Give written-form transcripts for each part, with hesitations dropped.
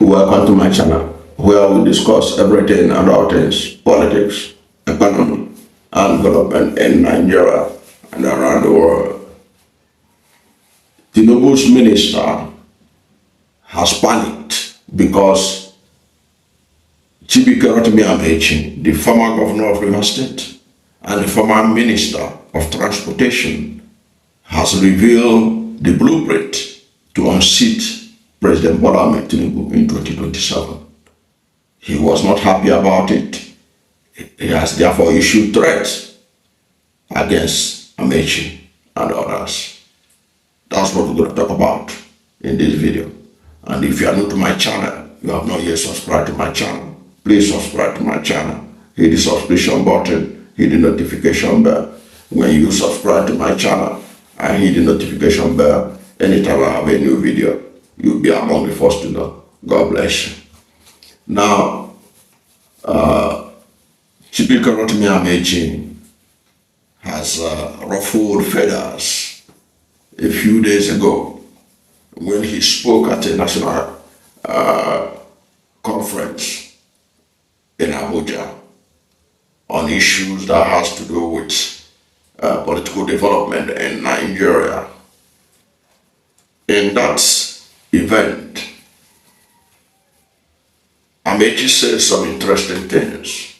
Welcome to my channel, where we discuss everything about things, politics, economy, and development in Nigeria and around the world. Tinubu's minister has panicked because Chibuike Rotimi Amaechi, the former governor of Rivers State and the former minister of Transportation, has revealed the blueprint to unseat President Bola Ahmed Tinubu in 2027. He was not happy about it. He has therefore issued threats against Amaechi and others. That's what we're going to talk about in this video. And if you are new to my channel, you have not yet subscribed to my channel, please subscribe to my channel. Hit the subscription button, hit the notification bell. When you subscribe to my channel and hit the notification bell, anytime I have a new video, you'll be among the first to know. God bless you. Now, Chibuike Rotimi Amaechi has ruffled feathers a few days ago when he spoke at a national conference in Abuja on issues that has to do with political development in Nigeria. In that event, Amaechi said some interesting things.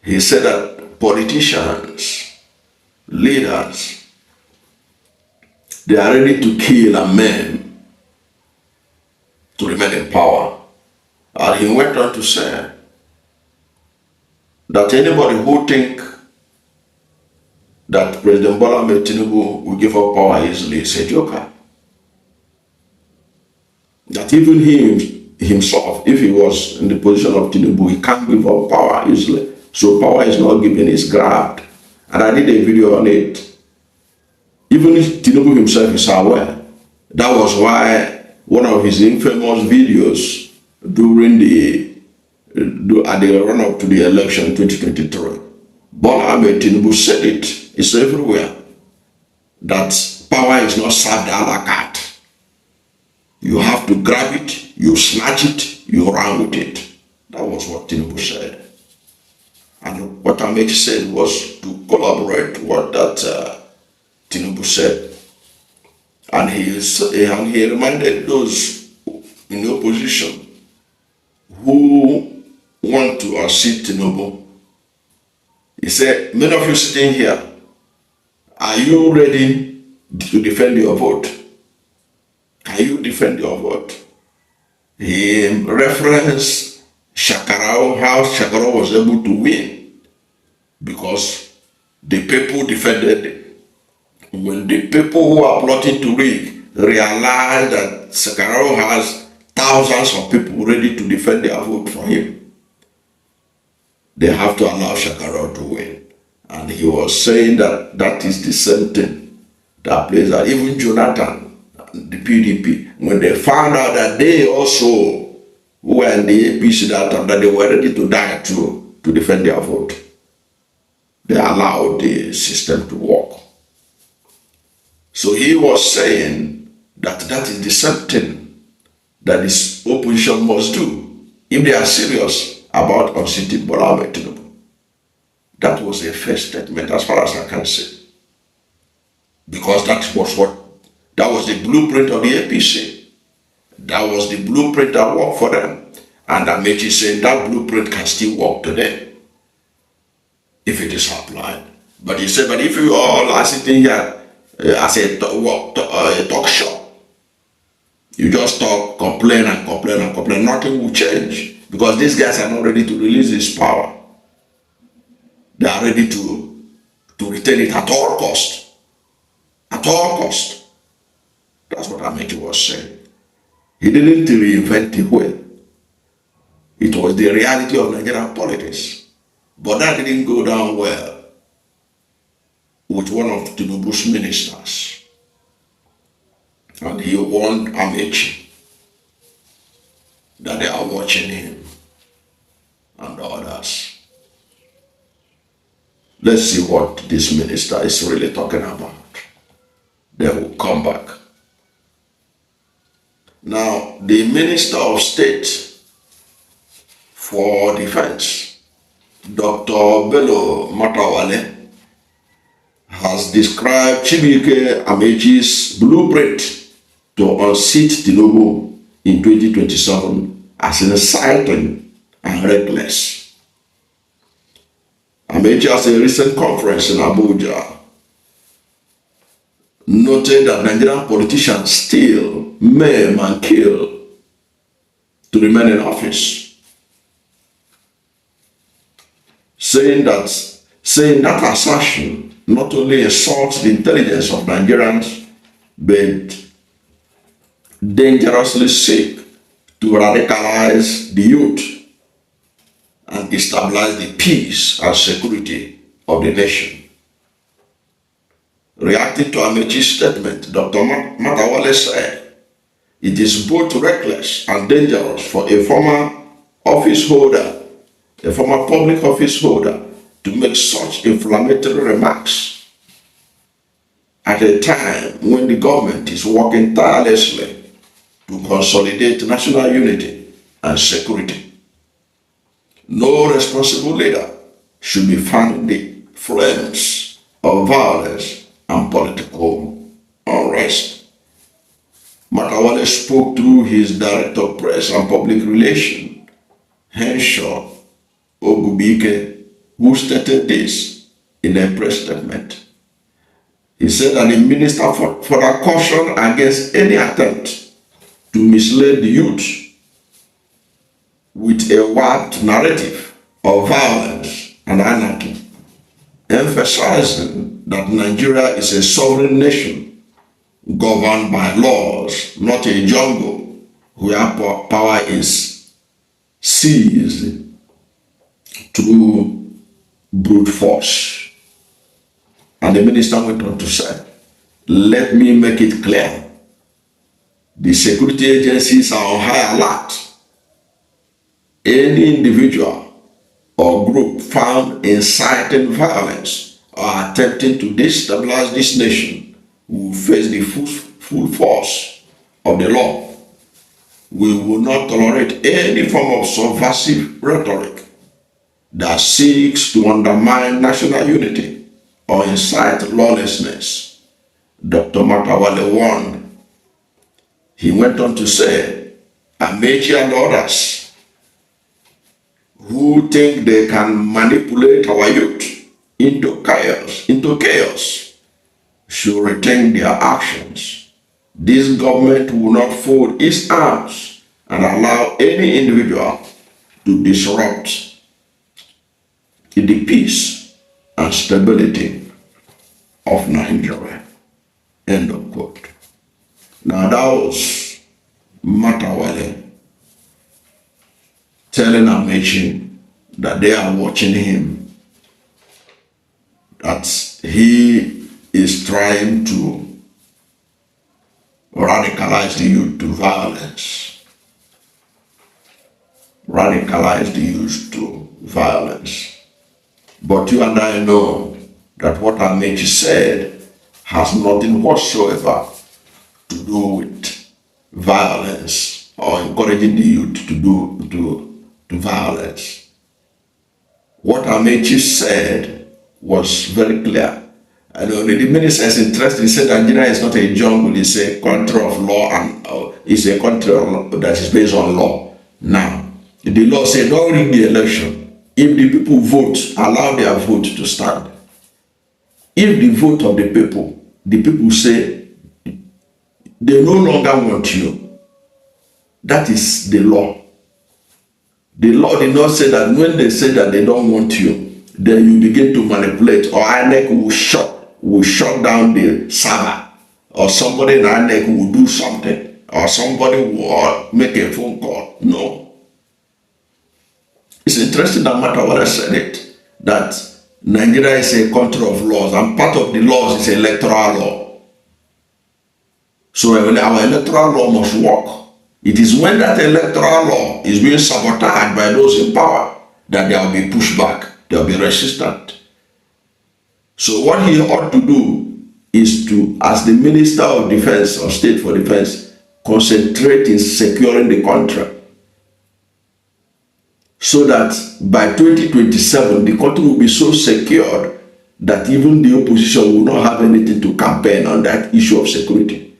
He said that politicians, leaders, they are ready to kill and maim to remain in power. And he went on to say that anybody who think that President Bola Ahmed Tinubu will give up power easily is a joker. That even himself, if he was in the position of Tinubu, he can't give up power easily. So power is not given, it's grabbed. And I did a video on it. Even if Tinubu himself is aware, that was why one of his infamous videos during at the run-up to the election 2023, Bola Ahmed Tinubu said it, it's everywhere, that power is not served a la carte. You have to grab it, you snatch it, you run with it. That was what Tinubu said. And what Amaechi said was to collaborate what that Tinubu said. And he reminded those in the opposition who want to unseat Tinubu. He said, many of you sitting here, are you ready to defend your vote? Can you defend your vote? He referenced Shakarao, how Shakarao was able to win because the people defended it. When the people who are plotting to rig realize that Shakarao has thousands of people ready to defend their vote for him, they have to allow Shakarao to win. And he was saying that that is the same thing that plays out. Even Jonathan, the PDP, when they found out that they also were in the APC that time, that they were ready to die too, to defend their vote, they allowed the system to work. So he was saying that that is the same thing that this opposition must do if they are serious about unseating Bola Ahmed Tinubu. That was a first statement as far as I can see. Because that was the blueprint of the APC. That was the blueprint that worked for them. And Amaechi saying that blueprint can still work today if it is applied. But he said, but if you all are sitting here as a talk show, you just talk, complain and complain and complain, nothing will change. Because these guys are not ready to release this power. They are ready to retain it at all cost. At all cost. That's what Amaechi was saying. He didn't reinvent the wheel. It was the reality of Nigerian politics. But that didn't go down well with one of Tinubu's ministers. And he warned Amaechi that they are watching him and others. Let's see what this minister is really talking about. Then we'll come back. Now, the Minister of State for Defense, Dr. Bello Matawalle, has described Chibuike Amaechi's blueprint to unseat Tinubu in 2027 as inciting and reckless. Amaechi, at a recent conference in Abuja, noted that Nigerian politicians steal, maim, and kill to remain in office, saying that assertion not only insults the intelligence of Nigerians, but dangerously seek to radicalize the youth and destabilize the peace and security of the nation. Reacting to Amaechi's statement, Dr. Matawalle said, "It is both reckless and dangerous for a former public office holder, to make such inflammatory remarks at a time when the government is working tirelessly to consolidate national unity and security. No responsible leader should be fanning the flames of violence and political unrest." Matawalle spoke through his Director of Press and Public Relations, Henshaw Ogubike, who stated this in a press statement. He said that the minister further cautioned against any attempt to mislead the youth with a warped narrative of violence and anarchy, emphasizing that Nigeria is a sovereign nation governed by laws, not a jungle where power is seized through brute force. And the minister went on to say, "Let me make it clear. The security agencies are on high alert. Any individual or group found inciting violence or attempting to destabilize this nation will face the full force of the law. We will not tolerate any form of subversive rhetoric that seeks to undermine national unity or incite lawlessness," Dr. Matawalle warned. He went on to say, "Amaechi and others who think they can manipulate our youth into chaos should rethink their actions. This government will not fold its arms and allow any individual to disrupt the peace and stability of Nigeria." End of quote. Now that was Matawalle telling Amaechi that they are watching him, that he is trying to radicalize the youth to violence. But you and I know that what Amaechi said has nothing whatsoever to do with violence or encouraging the youth to do violence. What Amaechi said was very clear. And the minister is interested. He said Nigeria is not a jungle, it's a country of law, and it's a country that is based on law. Now, the law said don't rig the election. If the people vote, allow their vote to stand. If the vote of the people say they no longer want you, that is the law. The law did not say that when they say that they don't want you, then you begin to manipulate, or INEC will shut down the server, or somebody in INEC will do something, or somebody will make a phone call. No. It's interesting that Matawalle said it, that Nigeria is a country of laws, and part of the laws is electoral law. So our electoral law must work. It is when that electoral law is being sabotaged by those in power that there will be pushback, there will be resistance. So what he ought to do is to, as the Minister of Defense or State for Defense, concentrate in securing the country so that by 2027, the country will be so secured that even the opposition will not have anything to campaign on that issue of security.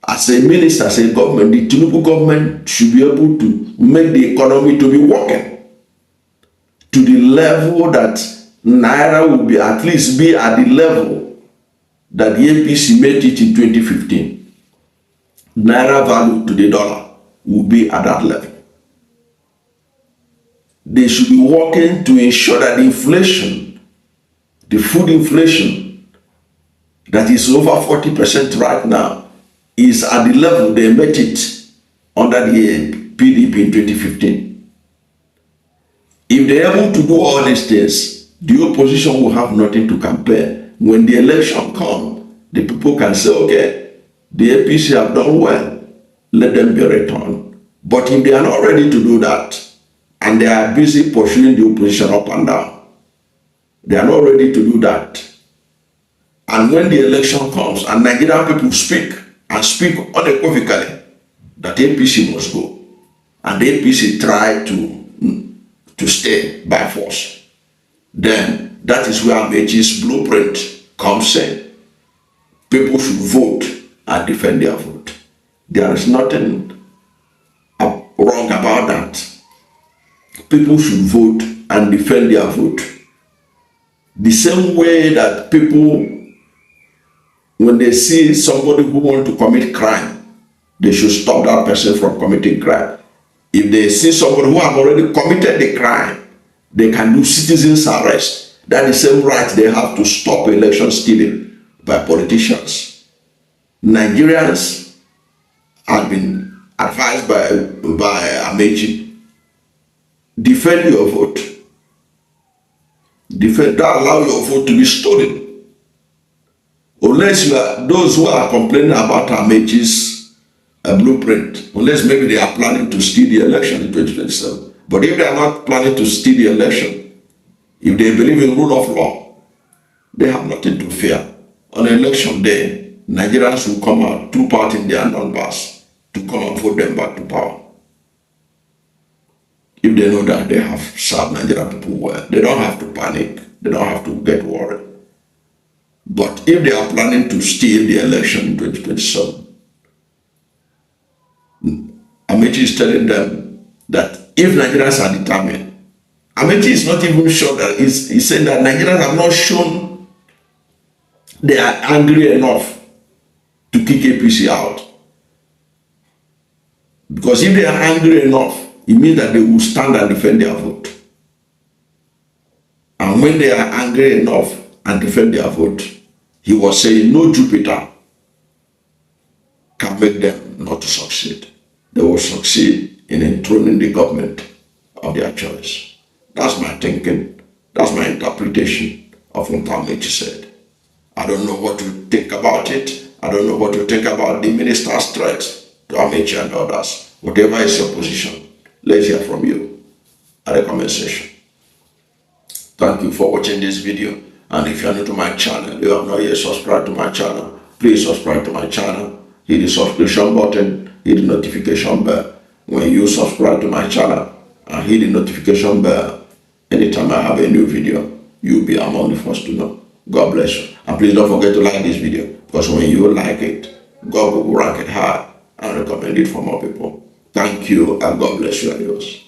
As a minister, as a government, the Tinubu government should be able to make the economy to be working to the level that Naira will be at least be at the level that the APC made it in 2015. Naira value to the dollar will be at that level. They should be working to ensure that the inflation, the food inflation that is over 40% right now, is at the level they met it under the PDP in 2015. If they are able to do all these things, the opposition will have nothing to compare. When the election comes, the people can say, okay, the APC have done well, let them be returned. But if they are not ready to do that, and they are busy pursuing the opposition up and down, they are not ready to do that. And when the election comes and Nigerian people speak, and speak unequivocally that APC must go, and the APC try to stay by force, then that is where Amaechi's blueprint comes in. People should vote and defend their vote. There is nothing wrong about that. People should vote and defend their vote. The same way that people, when they see somebody who wants to commit crime, they should stop that person from committing crime. If they see somebody who has already committed the crime, they can do citizen's arrest. That is the same right they have to stop election stealing by politicians. Nigerians have been advised by Amaechi, defend your vote. Defend, don't allow your vote to be stolen. Unless you are those who are complaining about Amaechi's blueprint, unless maybe they are planning to steal the election in 2027. But if they are not planning to steal the election, if they believe in rule of law, they have nothing to fear. On election day, Nigerians will come out, troop out in their numbers to come and vote them back to power. If they know that they have served Nigerian people well, they don't have to panic, they don't have to get worried. But if they are planning to steal the election in 2027, Amaechi is telling them that if Nigerians are determined, Amaechi is not even sure that he's saying that Nigerians have not shown they are angry enough to kick APC out. Because if they are angry enough, it means that they will stand and defend their vote. And when they are angry enough and defend their vote, he was saying no Jupiter can make them not to succeed. They will succeed in enthroning the government of their choice. That's my thinking. That's my interpretation of what Amaechi said. I don't know what to think about it. I don't know what to think about the minister's threats to Amaechi and others. Whatever is your position, let's hear from you at the comment section. Thank you for watching this video. And if you are new to my channel, you have not yet subscribed to my channel, please subscribe to my channel. Hit the subscription button, hit the notification bell. When you subscribe to my channel and hit the notification bell, anytime I have a new video, you'll be among the first to know. God bless you. And please don't forget to like this video, because when you like it, God will rank it high and recommend it for more people. Thank you, and God bless you and yours.